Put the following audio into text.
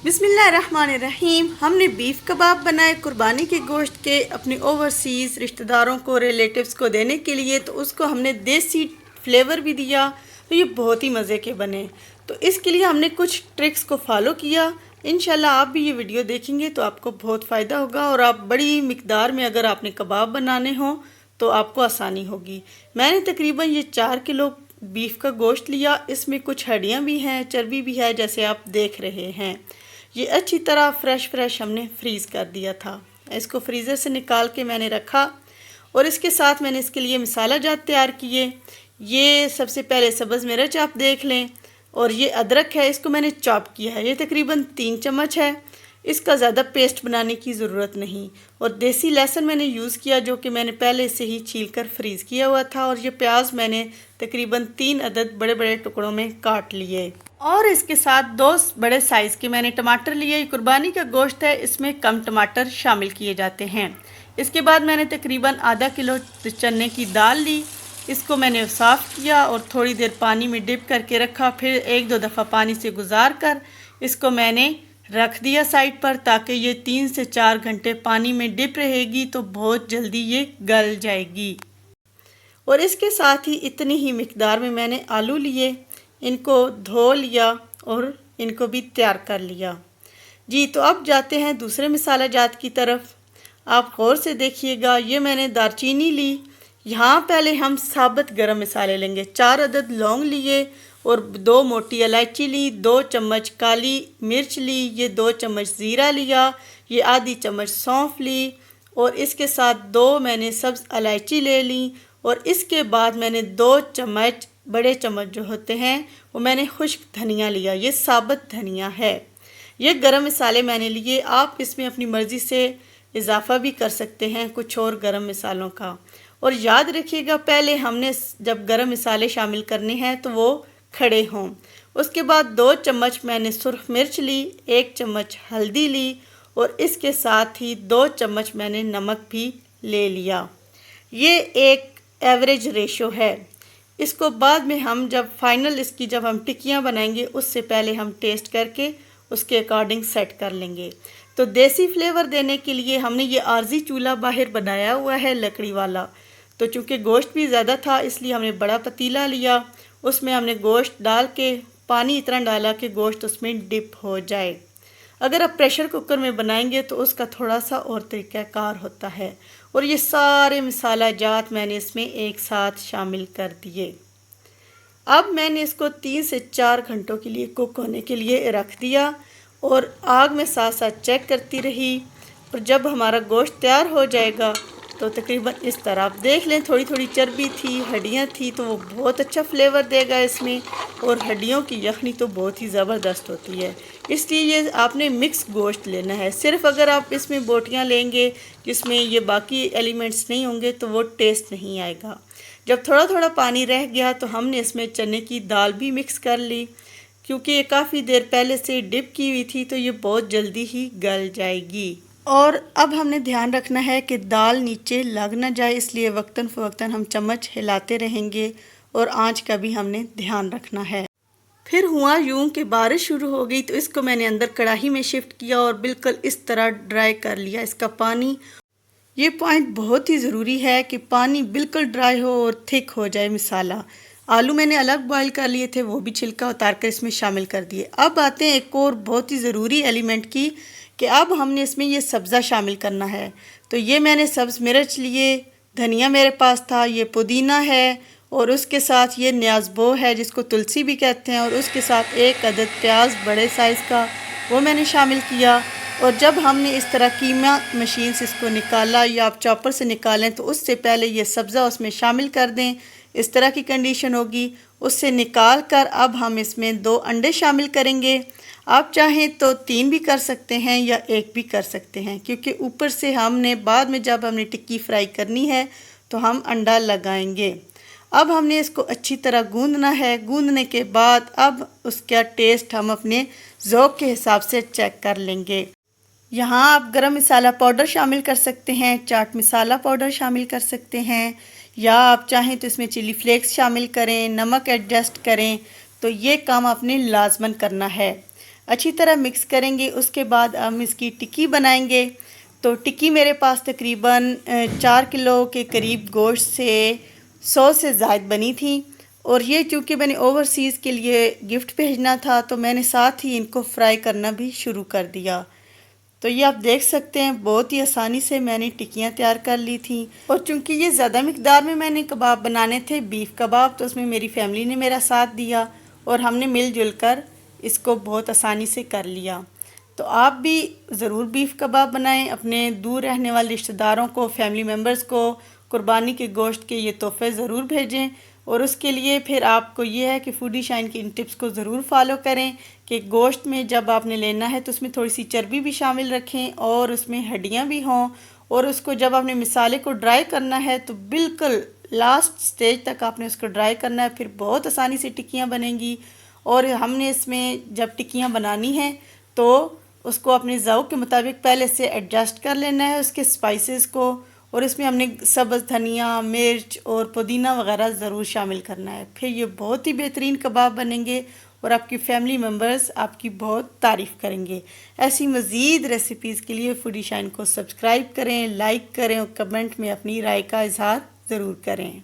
बिस्मिल्लाहिर्रहमानिर्रहीम। हमने बीफ कबाब बनाए कुर्बानी के गोश्त के अपने ओवरसीज़ रिश्तेदारों को, रिलेटिव्स को देने के लिए। तो उसको हमने देसी फ्लेवर भी दिया, तो ये बहुत ही मज़े के बने। तो इसके लिए हमने कुछ ट्रिक्स को फॉलो किया। इंशाल्लाह आप भी ये वीडियो देखेंगे तो आपको बहुत फ़ायदा होगा, और आप बड़ी मिकदार में अगर आपने कबाब बनाने हों तो आपको आसानी होगी। मैंने तकरीबन ये 4 किलो बीफ का गोश्त लिया। इसमें कुछ हड्डियाँ भी हैं, चर्बी भी है, जैसे आप देख रहे हैं। ये अच्छी तरह फ्रेश हमने फ्रीज़ कर दिया था। इसको फ्रीज़र से निकाल के मैंने रखा, और इसके साथ मैंने इसके लिए मसाला जात तैयार किए। ये सबसे पहले सब्ज़ मिर्च आप देख लें, और ये अदरक है, इसको मैंने चॉप किया है। ये तकरीबन 3 चम्मच है, इसका ज़्यादा पेस्ट बनाने की ज़रूरत नहीं। और देसी लहसुन मैंने यूज़ किया, जो कि मैंने पहले से ही छील कर फ्रीज़ किया हुआ था। और ये प्याज मैंने तकरीबन 3 अदद बड़े बड़े टुकड़ों में काट लिए। और इसके साथ 2 बड़े साइज़ के मैंने टमाटर लिए। कुर्बानी का गोश्त है, इसमें कम टमाटर शामिल किए जाते हैं। इसके बाद मैंने तकरीबन आधा किलो चने की दाल ली। इसको मैंने साफ़ किया और थोड़ी देर पानी में डिप करके रखा। फिर 1-2 दफ़ा पानी से गुजार कर इसको मैंने रख दिया साइड पर, ताकि ये 3 से 4 घंटे पानी में डिप रहेगी तो बहुत जल्दी ये गल जाएगी। और इसके साथ ही इतनी ही मिकदार में मैंने आलू लिए, इनको धो लिया और इनको भी तैयार कर लिया जी। तो अब जाते हैं दूसरे मसाला जात की तरफ। आप गौर से देखिएगा, ये मैंने दालचीनी ली। यहाँ पहले हम साबुत गरम मसाले लेंगे। 4 अदद लौंग लिए, और 2 मोटी इलायची ली, 2 चम्मच काली मिर्च ली, ये 2 चम्मच ज़ीरा लिया, ये आधी चम्मच सौंफ ली, और इसके साथ 2 मैंने सब्ज़ इलायची ले ली। और इसके बाद मैंने 2 चम्मच बड़े चम्मच जो होते हैं वो मैंने खुश्क धनिया लिया। ये साबुत धनिया है। ये गरम मसाले मैंने लिए। आप इसमें अपनी मर्ज़ी से इजाफ़ा भी कर सकते हैं कुछ और गरम मसालों का। और याद रखिएगा, पहले हमने जब गरम मसाले शामिल करने हैं तो वो खड़े हों। उसके बाद 2 चम्मच मैंने सुर्ख मिर्च ली, 1 चम्मच हल्दी ली, और इसके साथ ही 2 चम्मच मैंने नमक भी ले लिया। ये एक एवरेज रेशो है। इसको बाद में हम जब जब हम टिक्कियाँ बनाएंगे उससे पहले हम टेस्ट करके उसके अकॉर्डिंग सेट कर लेंगे। तो देसी फ्लेवर देने के लिए हमने ये आर्जी चूल्हा बाहर बनाया हुआ है, लकड़ी वाला। तो चूँकि गोश्त भी ज़्यादा था इसलिए हमने बड़ा पतीला लिया। उसमें हमने गोश्त डाल के पानी इतना डाला कि गोश्त उसमें डिप हो जाए। अगर आप प्रेशर कुकर में बनाएंगे तो उसका थोड़ा सा और तरीक़ाकार होता है। और ये सारे मसाला जात मैंने इसमें एक साथ शामिल कर दिए। अब मैंने इसको 3 से 4 घंटों के लिए कुक होने के लिए रख दिया, और आग में साथ साथ चेक करती रही। और जब हमारा गोश्त तैयार हो जाएगा तो तकरीबन इस तरह आप देख लें, थोड़ी थोड़ी चर्बी थी, हड्डियाँ थी, तो वो बहुत अच्छा फ्लेवर देगा इसमें। और हड्डियों की यखनी तो बहुत ही ज़बरदस्त होती है, इसलिए ये आपने मिक्स गोश्त लेना है। सिर्फ अगर आप इसमें बोटियाँ लेंगे जिसमें ये बाकी एलिमेंट्स नहीं होंगे तो वो टेस्ट नहीं आएगा। जब थोड़ा थोड़ा पानी रह गया तो हमने इसमें चने की दाल भी मिक्स कर ली, क्योंकि ये काफ़ी देर पहले से डिप की हुई थी तो ये बहुत जल्दी ही गल जाएगी। और अब हमने ध्यान रखना है कि दाल नीचे लग ना जाए, इसलिए वक्तन फ़वक्तन हम चम्मच हिलाते रहेंगे, और आंच का भी हमने ध्यान रखना है। फिर हुआ यूं कि बारिश शुरू हो गई, तो इसको मैंने अंदर कढ़ाई में शिफ्ट किया और बिल्कुल इस तरह ड्राई कर लिया इसका पानी। ये पॉइंट बहुत ही ज़रूरी है कि पानी बिल्कुल ड्राई हो और थिक हो जाए मसाला। आलू मैंने अलग बॉईल कर लिए थे, वो भी छिलका उतार कर इसमें शामिल कर दिए। अब आते हैं एक और बहुत ही ज़रूरी एलिमेंट की, कि अब हमने इसमें ये सब्ज़ा शामिल करना है। तो ये मैंने सब्ज़ मिर्च लिए, धनिया मेरे पास था, ये पुदीना है, और उसके साथ ये न्याज़बो है जिसको तुलसी भी कहते हैं, और उसके साथ 1 अदद प्याज बड़े साइज़ का वो मैंने शामिल किया। और जब हमने इस तरह कीमा मशीन से इसको निकाला, या आप चॉपर से निकालें, तो उससे पहले ये सब्ज़ा उसमें शामिल कर दें। इस तरह की कंडीशन होगी। उससे निकाल कर अब हम इसमें 2 अंडे शामिल करेंगे। आप चाहें तो 3 भी कर सकते हैं या 1 भी कर सकते हैं, क्योंकि ऊपर से हमने बाद में जब हमने टिक्की फ्राई करनी है तो हम अंडा लगाएंगे। अब हमने इसको अच्छी तरह गूंदना है। गूंदने के बाद अब उसका टेस्ट हम अपने ज़ौक़ के हिसाब से चेक कर लेंगे। यहाँ आप गरम मसाला पाउडर शामिल कर सकते हैं, चाट मसाला पाउडर शामिल कर सकते हैं, या आप चाहें तो इसमें चिली फ्लेक्स शामिल करें, नमक एडजस्ट करें। तो ये काम आपने लाजमन करना है। अच्छी तरह मिक्स करेंगे। उसके बाद हम इसकी टिक्की बनाएंगे। तो टिक्की मेरे पास तकरीबन 4 किलो के करीब गोश्त से 100 से ज़ायद बनी थी। और ये चूँकि मैंने ओवरसीज़ के लिए गिफ्ट भेजना था तो मैंने साथ ही इनको फ्राई करना भी शुरू कर दिया। तो ये आप देख सकते हैं बहुत ही आसानी से मैंने टिक्कियाँ तैयार कर ली थी। और चूँकि ये ज़्यादा मिकदार में मैंने कबाब बनाने थे, बीफ कबाब, तो उसमें मेरी फैमिली ने मेरा साथ दिया और हमने मिलजुल कर इसको बहुत आसानी से कर लिया। तो आप भी ज़रूर बीफ कबाब बनाएं, अपने दूर रहने वाले रिश्तेदारों को, फैमिली मेम्बर्स को कुर्बानी के गोश्त के ये तोहफ़े ज़रूर भेजें। और उसके लिए फिर आपको ये है कि फूडी शाइन की इन टिप्स को ज़रूर फॉलो करें कि गोश्त में जब आपने लेना है तो उसमें थोड़ी सी चर्बी भी शामिल रखें और उसमें हड्डियाँ भी हों। और उसको जब आपने मिसाले को ड्राई करना है तो बिल्कुल लास्ट स्टेज तक आपने उसको ड्राई करना है, फिर बहुत आसानी से टिक्कियाँ बनेंगी। और हमने इसमें जब टिक्कियाँ बनानी हैं तो उसको अपने ज़ौक़ के मुताबिक पहले से एडजस्ट कर लेना है उसके स्पाइसेस को। और इसमें हमने सब्ज़ धनिया, मिर्च और पुदीना वगैरह ज़रूर शामिल करना है। फिर ये बहुत ही बेहतरीन कबाब बनेंगे और आपकी फैमिली मेम्बर्स आपकी बहुत तारीफ़ करेंगे। ऐसी मज़ीद रेसिपीज़ के लिए फूडी शाइन को सब्सक्राइब करें, लाइक करें और कमेंट में अपनी राय का इजहार ज़रूर करें।